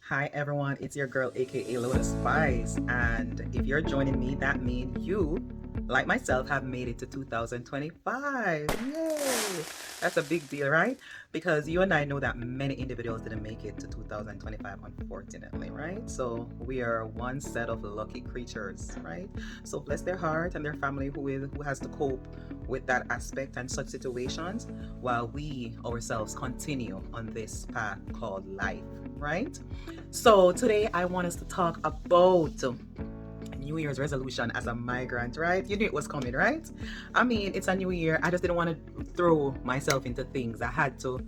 Hi everyone, it's your girl aka Lotus Spice, and if you're joining me, that means you, like myself, have made it to 2025. Yay! That's a big deal, right? Because you and I know that many individuals didn't make it to 2025, unfortunately, right? So we are one set of lucky creatures, right? So bless their heart and their family who has to cope with that aspect and such situations while we ourselves continue on this path called life, right? So today I want us to talk about New Year's resolution as a migrant, right? You knew it was coming, right? I mean, it's a new year. I just didn't want to throw myself into things. I had to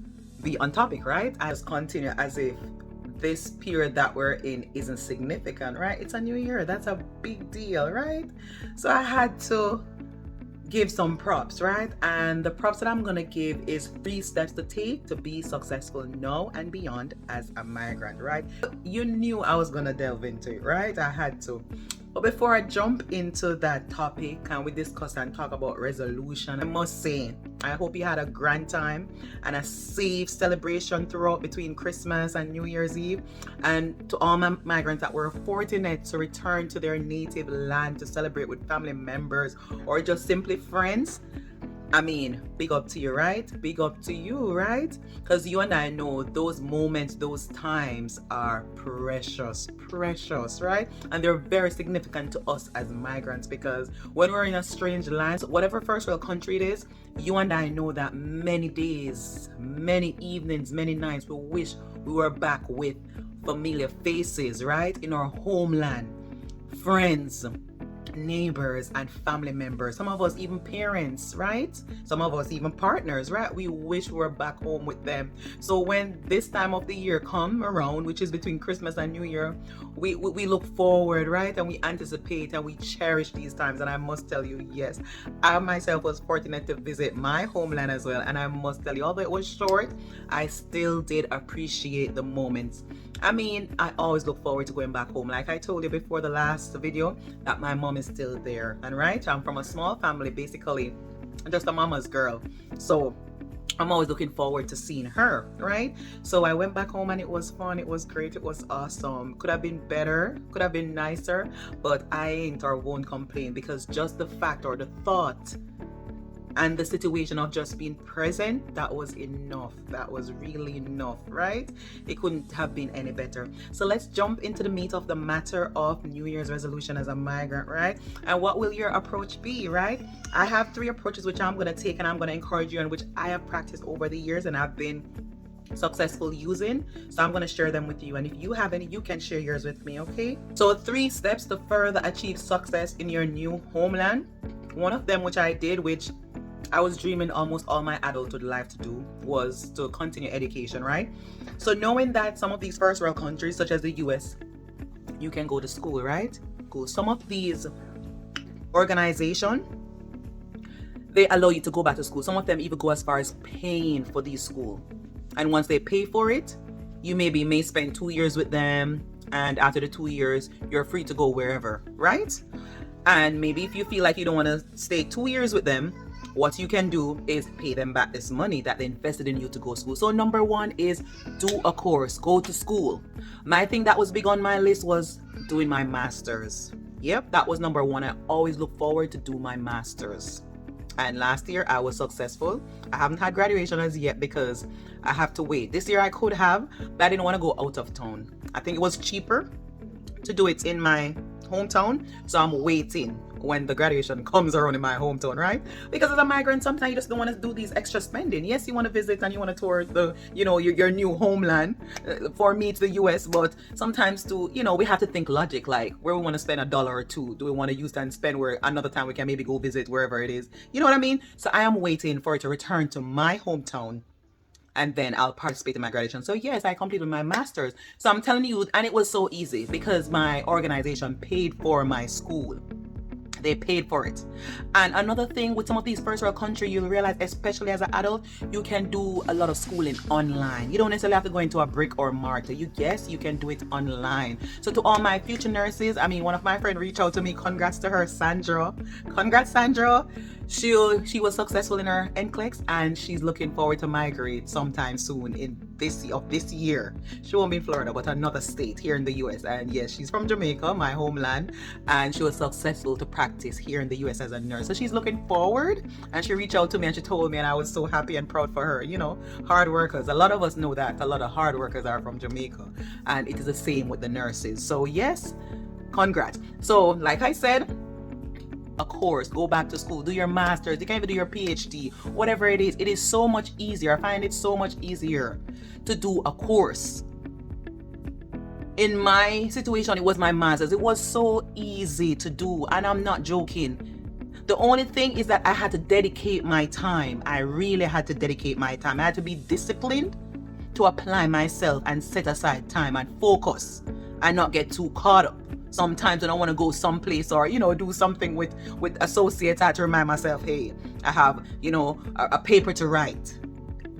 be on topic, right? I just continue as if this period that we're in isn't significant, right? It's a new year. That's a big deal, right? So I had to give some props, right? And the props that I'm gonna give is 3 steps to take to be successful now and beyond as a migrant, right? You knew I was gonna delve into it, right? I had to. But before I jump into that topic and we discuss and talk about resolution, I must say, I hope you had a grand time and a safe celebration throughout between Christmas and New Year's Eve. And to all my migrants that were fortunate to return to their native land to celebrate with family members or just simply friends, I mean, big up to you, right? Big up to you, right? Because you and I know those moments, those times are precious, precious, right? And they're very significant to us as migrants because when we're in a strange land, whatever first world country it is, you and I know that many days, many evenings, many nights, we wish we were back with familiar faces, right? In our homeland, friends, neighbors and family members, some of us even parents, right? Some of us even partners, right? We wish we were back home with them. So when this time of the year come around, which is between Christmas and New Year, we look forward, right? And we anticipate and we cherish these times. And I must tell you, yes, I myself was fortunate to visit my homeland as well, and I must tell you, although it was short, I still did appreciate the moments. I mean, I always look forward to going back home. Like I told you before the last video, that my mom is still there. And right, I'm from a small family, basically, just a mama's girl. So I'm always looking forward to seeing her, right? So I went back home and it was fun. It was great. It was awesome. Could have been better, could have been nicer, but I ain't or won't complain because just the fact or the thought and the situation of just being present, that was enough. That was really enough, right? It couldn't have been any better. So let's jump into the meat of the matter of New Year's resolution as a migrant, right? And what will your approach be, right? I have 3 approaches which I'm going to take and I'm going to encourage you and which I have practiced over the years and I've been successful using. So I'm going to share them with you, and if you have any, you can share yours with me, okay? So 3 steps to further achieve success in your new homeland. One of them, which I did, which I was dreaming almost all my adulthood life to do, was to continue education, right? So knowing that some of these first world countries, such as the US, you can go to school, right? Cool. Some of these organizations, they allow you to go back to school. Some of them even go as far as paying for these school. And once they pay for it, you may spend 2 years with them. And after the 2 years, you're free to go wherever, right? And maybe if you feel like you don't want to stay 2 years with them, what you can do is pay them back this money that they invested in you to go to school. So number 1 is do a course, go to school. My thing that was big on my list was doing my master's. Yep, that was number 1. I always look forward to do my master's. And last year I was successful. I haven't had graduation as yet because I have to wait. This year I could have, but I didn't want to go out of town. I think it was cheaper to do it in my hometown, so I'm waiting when the graduation comes around in my hometown, right? Because as a migrant, sometimes you just don't want to do these extra spending. Yes, you want to visit and you want to tour the, your new homeland. For me, it's the US, but sometimes too, we have to think logic, like where we want to spend $1 or $2. Do we want to use that and spend where another time we can maybe go visit wherever it is? You know what I mean? So I am waiting for it to return to my hometown, and then I'll participate in my graduation. So yes, I completed my master's. So I'm telling you, and it was so easy because my organization paid for my school. They paid for it. And another thing with some of these first world countries, you'll realize, especially as an adult, you can do a lot of schooling online. You don't necessarily have to go into a brick or mortar. You can do it online. So to all my future nurses, one of my friends reached out to me. Congrats to her, Sandra. Congrats, Sandra. She was successful in her NCLEX, and she's looking forward to migrate sometime soon in this year. She won't be in Florida, but another state here in the US. And yes, she's from Jamaica, my homeland, and she was successful to practice here in the US as a nurse. So she's looking forward, and she reached out to me and she told me, and I was so happy and proud for her. You know, hard workers. A lot of us know that a lot of hard workers are from Jamaica, and it is the same with the nurses. So yes, congrats. So like I said, a course, go back to school, do your master's, you can even do your PhD, whatever it is so much easier. I find it so much easier to do a course. In my situation, it was my master's. It was so easy to do, and I'm not joking. The only thing is that I had to dedicate my time. I really had to dedicate my time. I had to be disciplined to apply myself and set aside time and focus and not get too caught up. Sometimes when I want to go someplace or, do something with associates, I have to remind myself, hey, I have, a paper to write.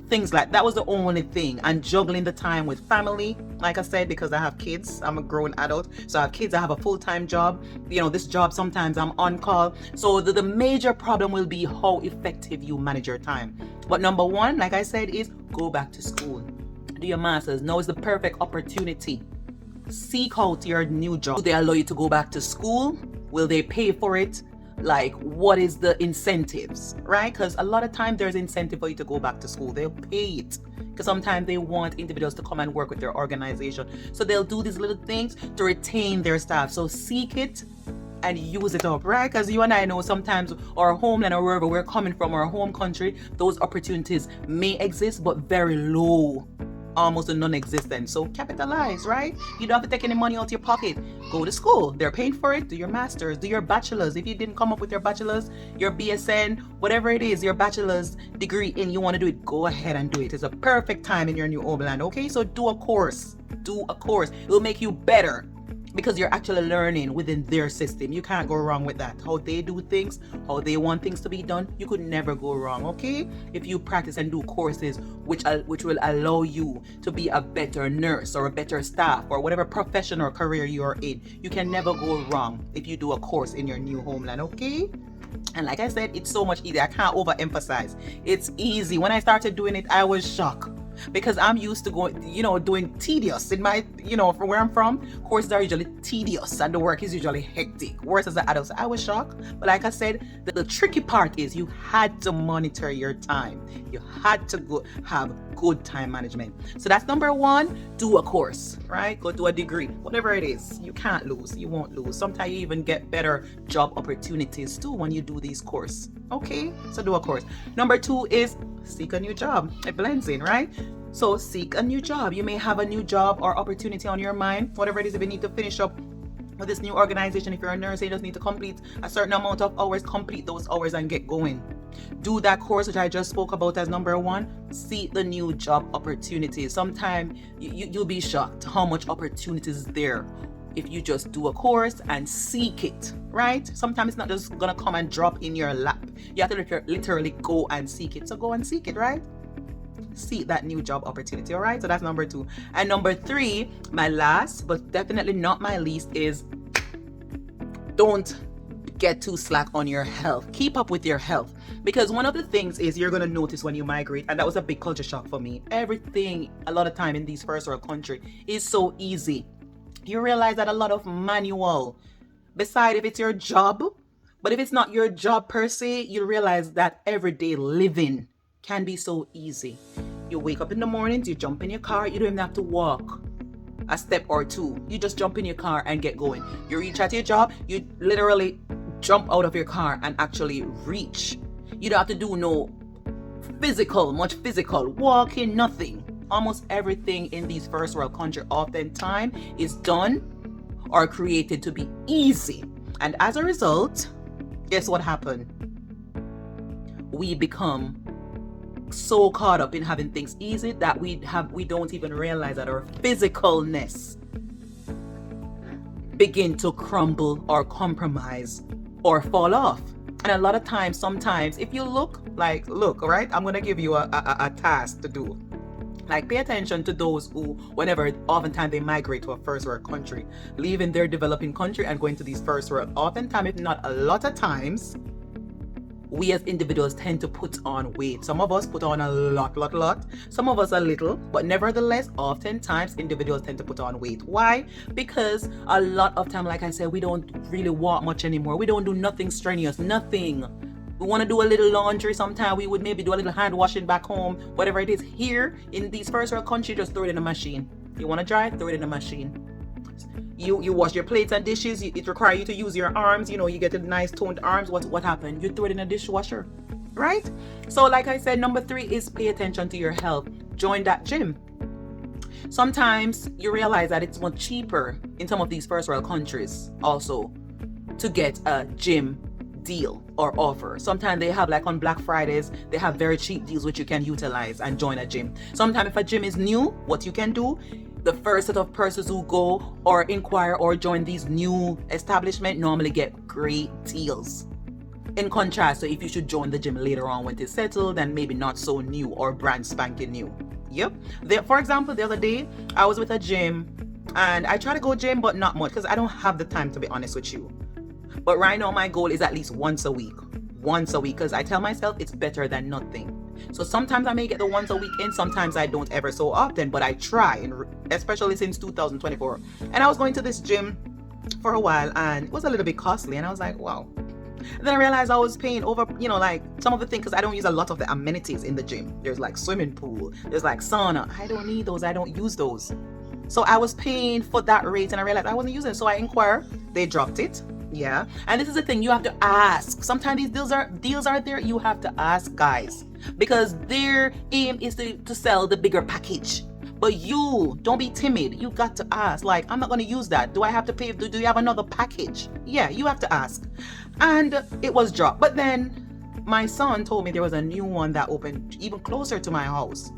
Things like that was the only thing. And juggling the time with family, like I said, because I have kids. I'm a grown adult. So I have kids. I have a full-time job. This job, sometimes I'm on call. So the major problem will be how effective you manage your time. But number one, like I said, is go back to school. Do your master's. Now is the perfect opportunity. Seek out your new job. Do they allow you to go back to school? Will they pay for it? Like, what is the incentives, right? Because a lot of times there's incentive for you to go back to school. They'll pay it because sometimes they want individuals to come and work with their organization. So they'll do these little things to retain their staff. So seek it and use it up, right? Because you and I know sometimes our homeland or wherever we're coming from, our home country, those opportunities may exist, but very low. Almost non-existent. So capitalize, right? You don't have to take any money out of your pocket. Go to school. They're paying for it. Do your master's, do your bachelor's. If you didn't come up with your bachelor's, your BSN, whatever it is, your bachelor's degree and you want to do it, go ahead and do it. It's a perfect time in your new homeland. Okay, so do a course. It will make you better because you're actually learning within their system. You can't go wrong with that. How they do things, how they want things to be done, you could never go wrong, okay? If you practice and do courses which will allow you to be a better nurse or a better staff or whatever profession or career you're in, you can never go wrong if you do a course in your new homeland, okay? And like I said, it's so much easier. I can't overemphasize. It's easy. When I started doing it, I was shocked. Because I'm used to going, doing tedious in my, from where I'm from, courses are usually tedious and the work is usually hectic. Worse as an adult. So I was shocked. But like I said, the tricky part is you had to monitor your time. You had to have good time management. So that's number one, do a course, right? Go do a degree, whatever it is. You can't lose. You won't lose. Sometimes you even get better job opportunities too when you do these courses. Okay, so do a course. Number two is seek a new job. It blends in, right? So seek a new job. You may have a new job or opportunity on your mind, whatever it is. If you need to finish up with this new organization, if you're a nurse, you just need to complete a certain amount of hours, complete those hours and get going. Do that course which I just spoke about as number one. Seek the new job opportunities. Sometimes you'll be shocked how much opportunities is there if you just do a course and seek it, right? Sometimes it's not just gonna come and drop in your lap. You have to literally go and seek it. So go and seek it, right? Seek that new job opportunity, all right? So that's number two. And number three, my last but definitely not my least, is don't get too slack on your health. Keep up with your health, because one of the things is you're going to notice when you migrate, and that was a big culture shock for me. Everything a lot of time in these first world country is so easy. You realize that a lot of manual, beside if it's your job, but if it's not your job per se, you realize that everyday living can be so easy. You wake up in the mornings, you jump in your car, you don't even have to walk a step or two. You just jump in your car and get going. You reach at your job, you literally jump out of your car and actually reach. You don't have to do much physical, walking, nothing. Almost everything in these first world countries oftentimes is done or created to be easy. And as a result, guess what happened? We become so caught up in having things easy that we don't even realize that our physicalness begin to crumble or compromise or fall off. And a lot of times, sometimes, if you look, all right, I'm going to give you a task to do. Like, pay attention to those who, oftentimes they migrate to a first world country, leaving their developing country and going to these first world. Oftentimes, if not a lot of times, we as individuals tend to put on weight. Some of us put on a lot. Some of us a little, but nevertheless, oftentimes individuals tend to put on weight. Why? Because a lot of time, like I said, we don't really walk much anymore. We don't do nothing strenuous, nothing. We want to do a little laundry sometime. We would maybe do a little hand washing back home, whatever it is. Here in these first world countries, just throw it in the machine. You want to dry? Throw it in the machine. You wash your plates and dishes. It requires you to use your arms. You get a nice toned arms. What happened? You throw it in a dishwasher, right? So like I said, number 3 is pay attention to your health. Join that gym. Sometimes you realize that it's much cheaper in some of these first world countries also to get a gym deal or offer. Sometimes they have, like on Black Fridays, they have very cheap deals which you can utilize and join a gym. Sometimes if a gym is new, what you can do, the first set of persons who go or inquire or join these new establishment normally get great deals. In contrast, so if you should join the gym later on when it's settled and maybe not so new or brand spanking new. Yep. For example, the other day I was with a gym and I try to go gym but not much because I don't have the time, to be honest with you. But right now my goal is at least once a week because I tell myself it's better than nothing. So sometimes I may get the once a week in, sometimes I don't ever so often, but I try, especially since 2024. And I was going to this gym for a while and it was a little bit costly and I was like, wow. And then I realized I was paying over, like some of the things because I don't use a lot of the amenities in the gym. There's like swimming pool, there's like sauna. I don't need those, I don't use those. So I was paying for that rate and I realized I wasn't using it. So I inquired, they dropped it. Yeah. And this is the thing, you have to ask. Sometimes these deals are there. You have to ask, guys, because their aim is to sell the bigger package. But you don't be timid. You got to ask, like, I'm not going to use that. Do I have to pay? Do you have another package? Yeah, you have to ask. And it was dropped. But then my son told me there was a new one that opened even closer to my house.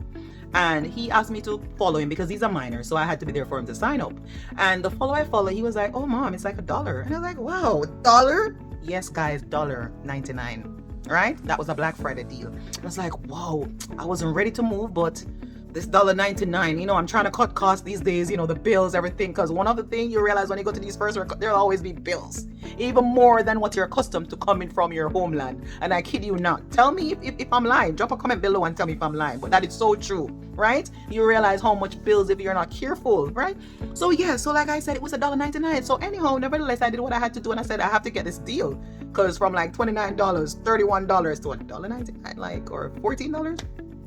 And he asked me to follow him because he's a minor, so I had to be there for him to sign up. And the follow I follow, he was like, oh mom, it's like $1. And I was like, wow, $1? Yes guys, $1.99, right? That was a Black Friday deal. I was like, whoa, I wasn't ready to move, but this $1.99, I'm trying to cut costs these days, the bills, everything. Because one other thing you realize when you go to these first, there'll always be bills, even more than what you're accustomed to coming from your homeland. And I kid you not. Tell me if I'm lying. Drop a comment below and tell me if I'm lying. But that is so true, right? You realize how much bills if you're not careful, right? So yeah, so like I said, it was $1.99. So anyhow, nevertheless, I did what I had to do and I said I have to get this deal. Because from like $29, $31 to $1.99, like, or $14.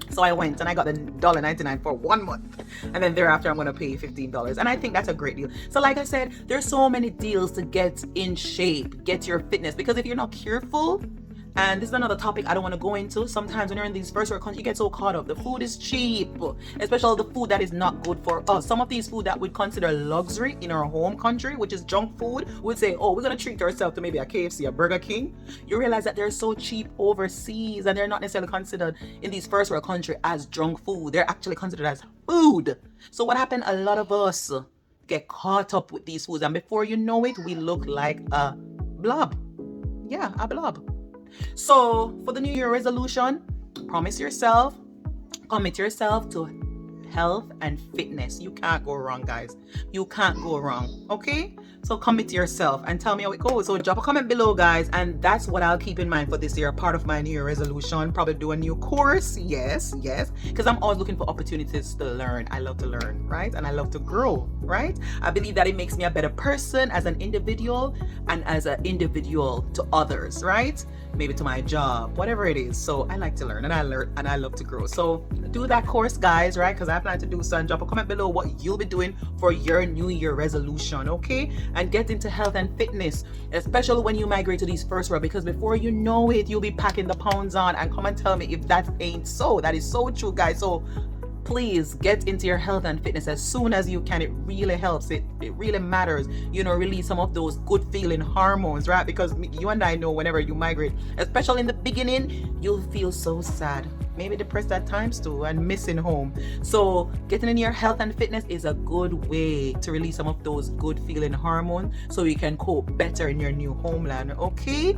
So I went and I got the $1.99 for 1 month. And then thereafter, I'm going to pay $15. And I think that's a great deal. So like I said, there's so many deals to get in shape, get your fitness. Because if you're not careful, and this is another topic I don't want to go into. Sometimes when you're in these first world countries, you get so caught up. The food is cheap, especially the food that is not good for us. Some of these food that we'd consider luxury in our home country, which is junk food, we'd say, oh, we're going to treat ourselves to maybe a KFC, a Burger King. You realize that they're so cheap overseas and they're not necessarily considered in these first world countries as junk food. They're actually considered as food. So what happened? A lot of us get caught up with these foods. And before you know it, we look like a blob. Yeah, a blob. So for the New Year resolution, promise yourself, commit yourself to health and fitness. You can't go wrong, guys. You can't go wrong. Okay? So commit to yourself and tell me how it goes. So drop a comment below, guys. And that's what I'll keep in mind for this year. Part of my New Year resolution, probably do a new course. Yes. Because I'm always looking for opportunities to learn. I love to learn, right? And I love to grow, right? I believe that it makes me a better person as an individual and as an individual to others, right? Maybe to my job, whatever it is. So I like to learn and I love to grow. So do that course, guys, right? Because I plan to do so. And drop a comment below what you'll be doing for your New Year resolution, okay? And get into health and fitness, especially when you migrate to these first world, because before you know it, you'll be packing the pounds on. And come and tell me if that ain't so. That is so true, guys. So please get into your health and fitness as soon as you can. It really helps. It really matters. Release some of those good feeling hormones, right? Because you and I know whenever you migrate, especially in the beginning, you'll feel so sad, maybe depressed at times too, and missing home. So getting in your health and fitness is a good way to release some of those good feeling hormones so you can cope better in your new homeland, okay?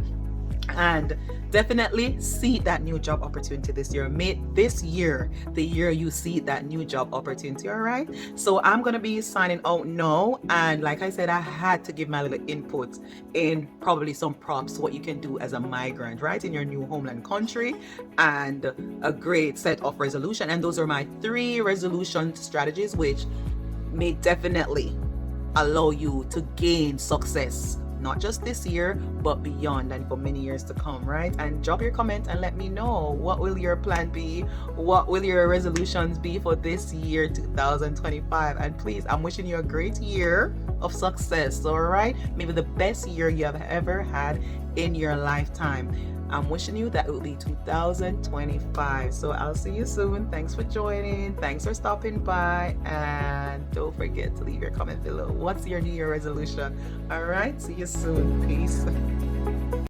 And definitely see that new job opportunity this year. Make this year the year you see that new job opportunity. All right, so I'm gonna be signing out now, and like I said, I had to give my little input in probably some props what you can do as a migrant, right, in your new homeland country, and a great set of resolution. And those are my 3 resolution strategies, which may definitely allow you to gain success, not just this year but beyond and for many years to come, right? And drop your comment and let me know, what will your plan be, what will your resolutions be for this year 2025. And please, I'm wishing you a great year of success. All right, maybe the best year you have ever had in your lifetime. I'm wishing you that it will be 2025. So I'll see you soon. Thanks for joining. Thanks for stopping by. And don't forget to leave your comment below. What's your New Year resolution? All right. See you soon. Peace.